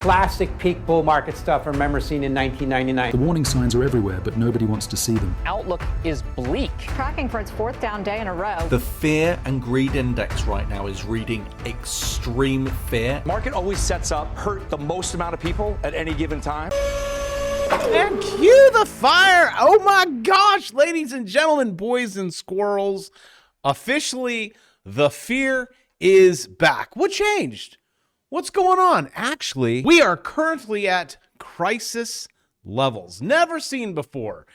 Classic peak bull market stuff I remember seeing in 1999. The warning signs are everywhere, but nobody wants to see them. Outlook is bleak. Tracking for its fourth down day in a row. The fear and greed index right now is reading extreme fear. Market always sets up hurt the most amount of people at any given time. And cue the fire. Oh my gosh, ladies and gentlemen, boys and squirrels. Officially, the fear is back. What changed? What's going on? Actually, we are currently at crisis levels, never seen before.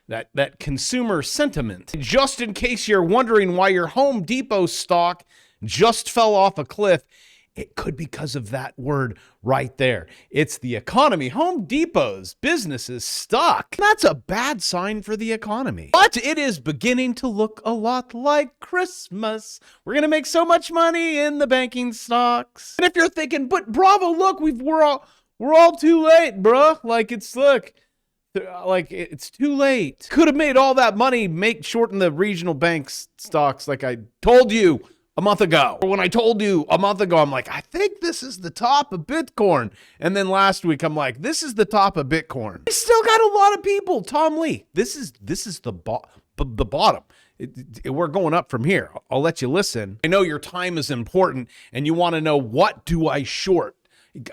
That consumer sentiment. Just in case you're wondering why your Home Depot stock just fell off a cliff, it could be because of that word right there. It's the economy. Home Depot's business is stuck. That's a bad sign for the economy. But it is beginning to look a lot like Christmas. We're going to make so much money in the banking stocks. And if you're thinking, but Bravo, look, we're all too late, bruh. Like it's too late. Could have made all that money, shorten the regional banks stocks like I told you a month ago. When I told you a month ago, I'm like, I think this is the top of Bitcoin. And then last week, I'm like, this is the top of Bitcoin. I still got a lot of people. Tom Lee, this is the bottom. We're going up from here. I'll let you listen. I know your time is important and you want to know, what do I short?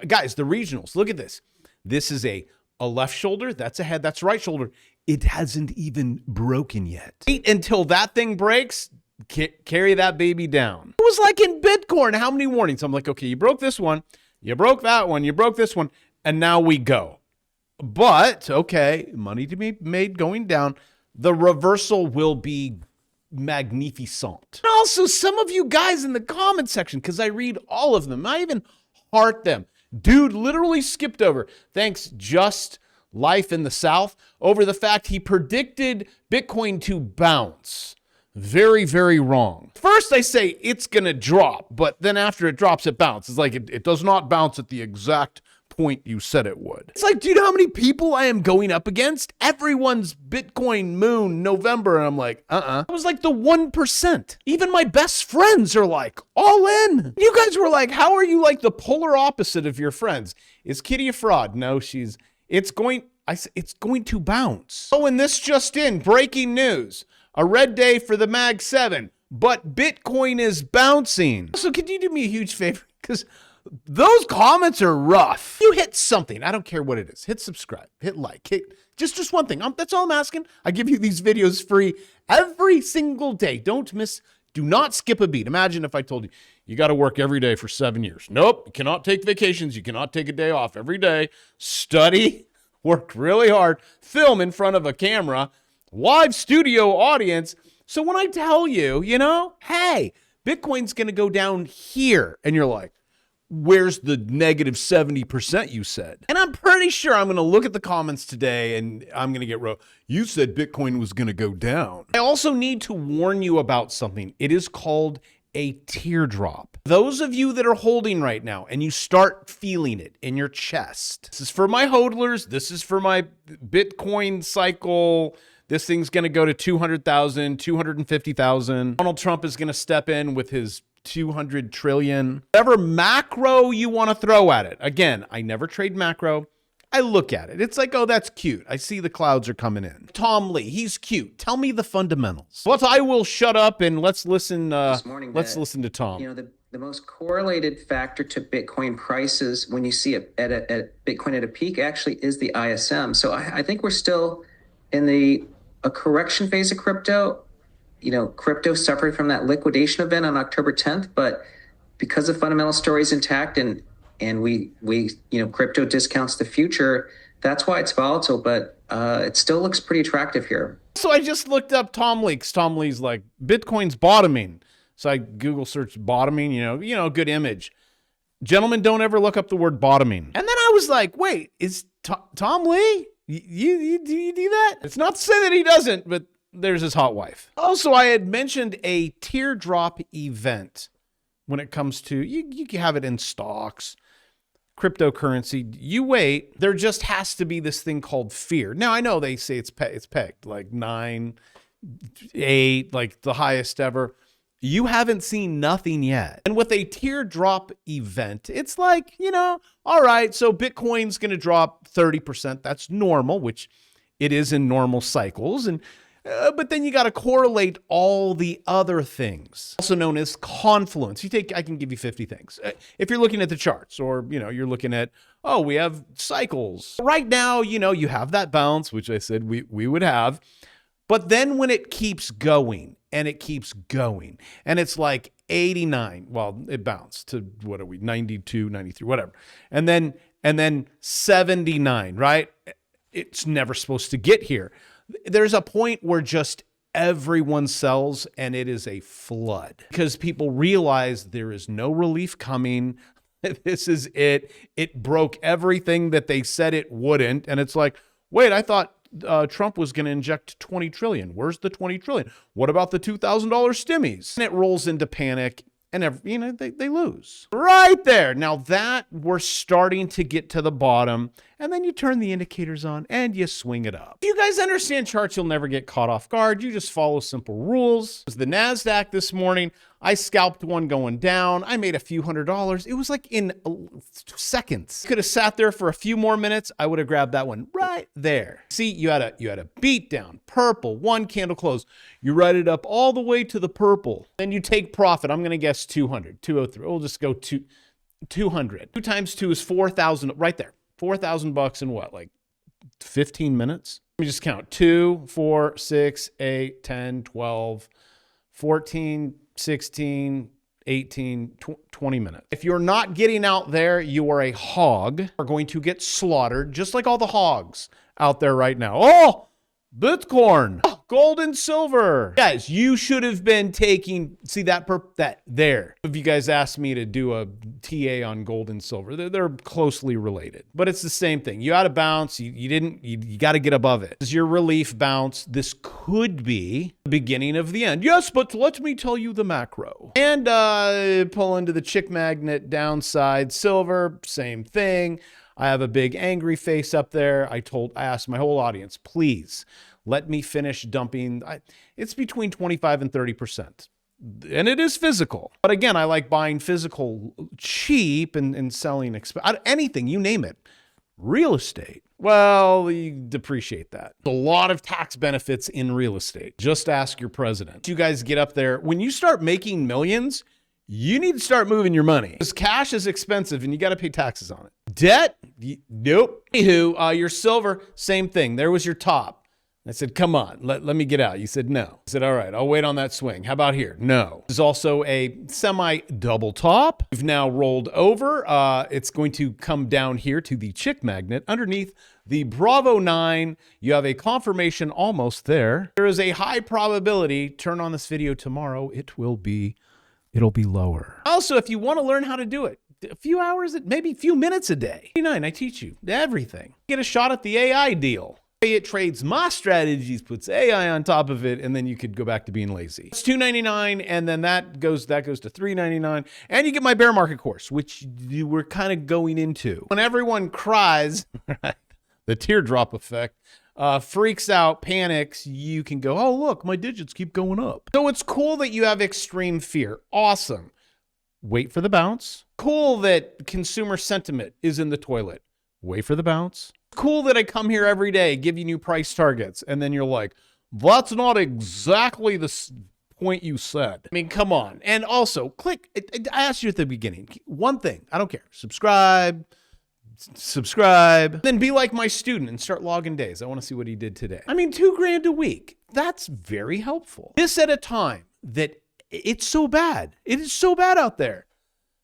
Guys, the regionals, look at this. This is a left shoulder. That's a head. That's a right shoulder. It hasn't even broken yet. Wait until that thing breaks. Carry that baby down. It was like in Bitcoin. How many warnings? I'm like, okay, you broke this one, you broke that one, you broke this one, and now we go. But, okay, money to be made going down. The reversal will be magnificent. And also, some of you guys in the comment section, because I read all of them, I even heart them. Dude literally skipped over, thanks Just Life in the South, over the fact he predicted Bitcoin to bounce. Very, very wrong. First, I say it's going to drop, but then after it drops, it bounces. Like it does not bounce at the exact point you said it would. It's like, do you know how many people I am going up against? Everyone's Bitcoin Moon November, and I'm like, I was like the 1%. Even my best friends are like, all in. You guys were like, how are you like the polar opposite of your friends? Is Kitty a fraud? No, it's going to bounce. Oh, and this just in, breaking news. A red day for the Mag 7, but Bitcoin is bouncing. So can you do me a huge favor? Because those comments are rough. You hit something. I don't care what it is. Hit subscribe. Hit like. Hit just one thing. That's all I'm asking. I give you these videos free every single day. Don't do not skip a beat. Imagine if I told you, you got to work every day for 7 years. Nope. You cannot take vacations. You cannot take a day off every day. Study, work really hard, film in front of a camera, live studio audience. So when I tell you, hey, Bitcoin's going to go down here, and you're like, where's the negative 70% you said? And I'm pretty sure I'm going to look at the comments today and I'm going to get you said Bitcoin was going to go down. I also need to warn you about something. It is called a teardrop. Those of you that are holding right now and you start feeling it in your chest. This is for my hodlers. This is for my Bitcoin cycle. This thing's going to go to 200,000, 250,000. Donald Trump is going to step in with his 200 trillion. Whatever macro you want to throw at it. Again, I never trade macro. I look at it. It's like, oh, that's cute. I see the clouds are coming in. Tom Lee, he's cute. Tell me the fundamentals. But I will shut up and let's listen. Listen to Tom. The most correlated factor to Bitcoin prices when you see it at Bitcoin at a peak actually is the ISM. So I think we're still in a correction phase of crypto. Crypto suffered from that liquidation event on October 10th, but because the fundamental story is intact and we crypto discounts the future, that's why it's volatile, but it still looks pretty attractive here. So I just looked up Tom Lee. Tom Lee's like, Bitcoin's bottoming. So I Google searched bottoming, good image. Gentlemen, don't ever look up the word bottoming. And then I was like, wait, is Tom Lee? You do that? It's not to say that he doesn't, but there's his hot wife. Also, I had mentioned a teardrop event when it comes to, you can have it in stocks, cryptocurrency. You wait, there just has to be this thing called fear. Now, I know they say it's pegged like 9, 8, like the highest ever. You haven't seen nothing yet. And with a teardrop event, it's like, all right, so Bitcoin's going to drop 30%. That's normal, which it is in normal cycles. And but then you got to correlate all the other things, also known as confluence. I can give you 50 things. If you're looking at the charts, or, you're looking at, we have cycles. Right now, you have that bounce, which I said we would have. But then when it keeps going and it keeps going and it's like 89, well, it bounced to, 92, 93, whatever. And then 79, right? It's never supposed to get here. There's a point where just everyone sells and it is a flood because people realize there is no relief coming. This is it. It broke everything that they said it wouldn't. And it's like, wait, I thought Trump was going to inject 20 trillion. Where's the 20 trillion? What about the $2,000 stimmies? And it rolls into panic and they lose right there. Now that we're starting to get to the bottom, and then you turn the indicators on and you swing it up. You guys understand charts, you'll never get caught off guard. You just follow simple rules. It was the NASDAQ this morning. I scalped one going down. I made a few $100s. It was like in seconds. Could have sat there for a few more minutes. I would have grabbed that one right there. See, you had a beat down, purple, one candle close. You ride it up all the way to the purple. Then you take profit. I'm going to guess 200, 203. We'll just go 200. 2 times 2 is 4,000 right there. $4,000 in what, like 15 minutes? Let me just count. 2, 4, 6, 8, 10, 12, 14, 16, 18, 20 minutes. If you're not getting out there, you are a hog. You're going to get slaughtered, just like all the hogs out there right now. Oh, Bitcoin, gold and silver. Guys, you should have been taking, see that there. If you guys asked me to do a TA on gold and silver, they're closely related, but it's the same thing. You had to bounce. You got to get above it. This is your relief bounce. This could be the beginning of the end. Yes, but let me tell you the macro. And pull into the chick magnet downside. Silver, same thing. I have a big angry face up there. I asked my whole audience, please let me finish dumping. It's between 25 and 30%. And it is physical. But again, I like buying physical cheap and selling anything, you name it. Real estate. Well, you depreciate that. A lot of tax benefits in real estate. Just ask your president. You guys get up there. When you start making millions, you need to start moving your money because cash is expensive and you got to pay taxes on it. Debt? Nope. Anywho, your silver, same thing. There was your top. I said, come on, let me get out. You said, no. I said, all right, I'll wait on that swing. How about here? No. There's also a semi-double top. We've now rolled over. It's going to come down here to the chick magnet underneath the Bravo 9. You have a confirmation almost there. There is a high probability, turn on this video tomorrow, it'll be lower. Also, if you want to learn how to do it, a few hours, maybe a few minutes a day. I teach you everything. Get a shot at the AI deal. It trades my strategies, puts AI on top of it, and then you could go back to being lazy. It's $2.99, and then that goes to $3.99, and you get my bear market course, which you were kind of going into. When everyone cries, the teardrop effect, freaks out, panics, you can go, oh, look, my digits keep going up. So it's cool that you have extreme fear. Awesome. Wait for the bounce. Cool that consumer sentiment is in the toilet. Wait for the bounce. Cool that I come here every day, give you new price targets, and then you're like, that's not exactly the point you said. I mean, come on. And also, click, I asked you at the beginning, one thing, I don't care. Subscribe, then be like my student and start logging days. I want to see what he did today. I mean, $2,000 a week. That's very helpful. This at a time that it's so bad. It is so bad out there.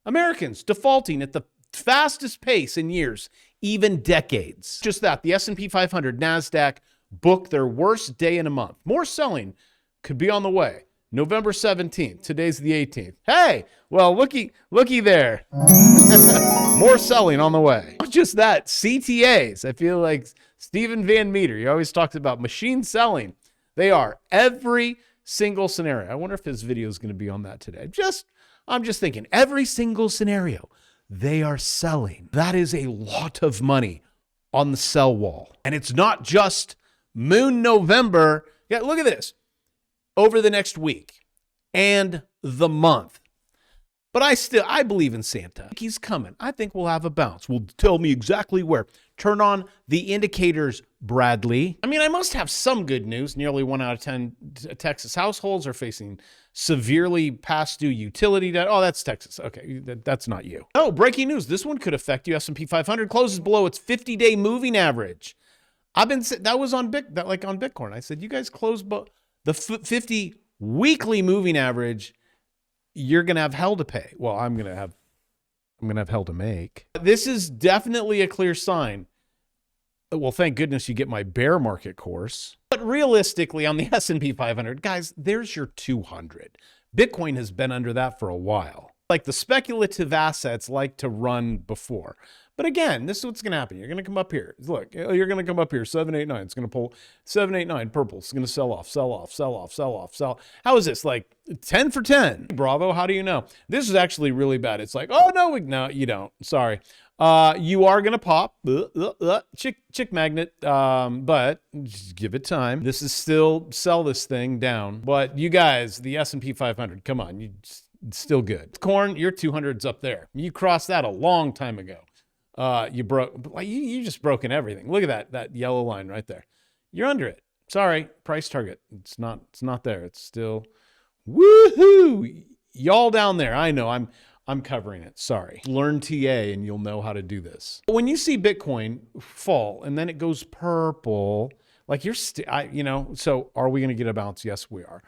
Americans defaulting at the fastest pace in years, even decades. Just that, the S&P 500, NASDAQ booked their worst day in a month. More selling could be on the way. November 17th. Today's the 18th. Hey, well, looky there. More selling on the way. Not just that, CTAs. I feel like Stephen Van Meter, he always talks about machine selling. They are every single scenario. I wonder if his video is going to be on that today. I'm just thinking, every single scenario, they are selling. That is a lot of money on the sell wall. And it's not just Moon November. Yeah, look at this. Over the next week, and the month. But I believe in Santa. He's coming. I think we'll have a bounce. Well, tell me exactly where. Turn on the indicators, Bradley. I mean, I must have some good news. Nearly 1 out of 10 Texas households are facing severely past due utility debt. Oh, that's Texas. Okay, that's not you. Oh, breaking news. This one could affect you. S&P 500 closes below its 50-day moving average. That was on Bitcoin. I said, you guys close the 50 weekly moving average. You're going to have hell to pay. Well, I'm going to have hell to make. This is definitely a clear sign. Well, thank goodness you get my bear market course. But realistically, on the S&P 500, guys, there's your 200. Bitcoin has been under that for a while. Like the speculative assets like to run before. But again, this is what's going to happen. You're going to come up here. Look, you're going to come up here. 789. It's going to pull 789 purple. It's going to sell off, sell off, sell off, sell off, sell. How is this? Like 10 for 10. Bravo. How do you know? This is actually really bad. It's like, oh, no, you don't. Sorry. You are going to pop. Chick magnet. But just give it time. This is still sell this thing down. But you guys, the S&P 500, come on. It's still good. Corn, your 200's up there. You crossed that a long time ago. You just broken everything. Look at that yellow line right there. You're under it. Sorry, price target. It's not there. It's still woohoo. Y'all down there. I know I'm covering it. Sorry. Learn TA and you'll know how to do this. When you see Bitcoin fall and then it goes purple, like so are we going to get a bounce? Yes, we are.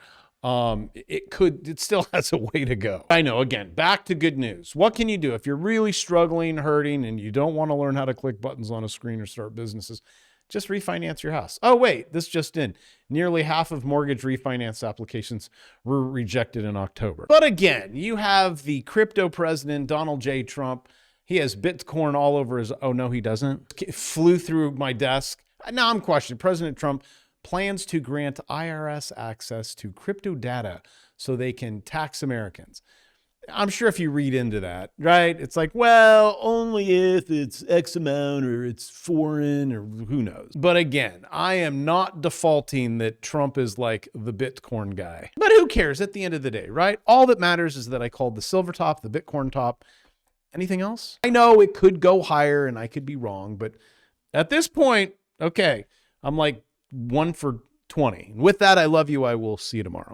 It still has a way to go. I know, again, back to good news. What can you do if you're really struggling, hurting, and you don't want to learn how to click buttons on a screen or start businesses? Just refinance your house. Oh, wait, this just in. Nearly half of mortgage refinance applications were rejected in October. But again, you have the crypto president, Donald J. Trump. He has Bitcoin all over his, oh no, he doesn't. Flew through my desk. Now I'm questioning President Trump plans to grant IRS access to crypto data so they can tax Americans. I'm sure if you read into that, right? It's like, well, only if it's X amount or it's foreign or who knows. But again, I am not defaulting that Trump is like the Bitcoin guy. But who cares at the end of the day, right? All that matters is that I called the silver top, the Bitcoin top. Anything else? I know it could go higher and I could be wrong, but at this point, okay, I'm like 1 for 20. With that, I love you. I will see you tomorrow.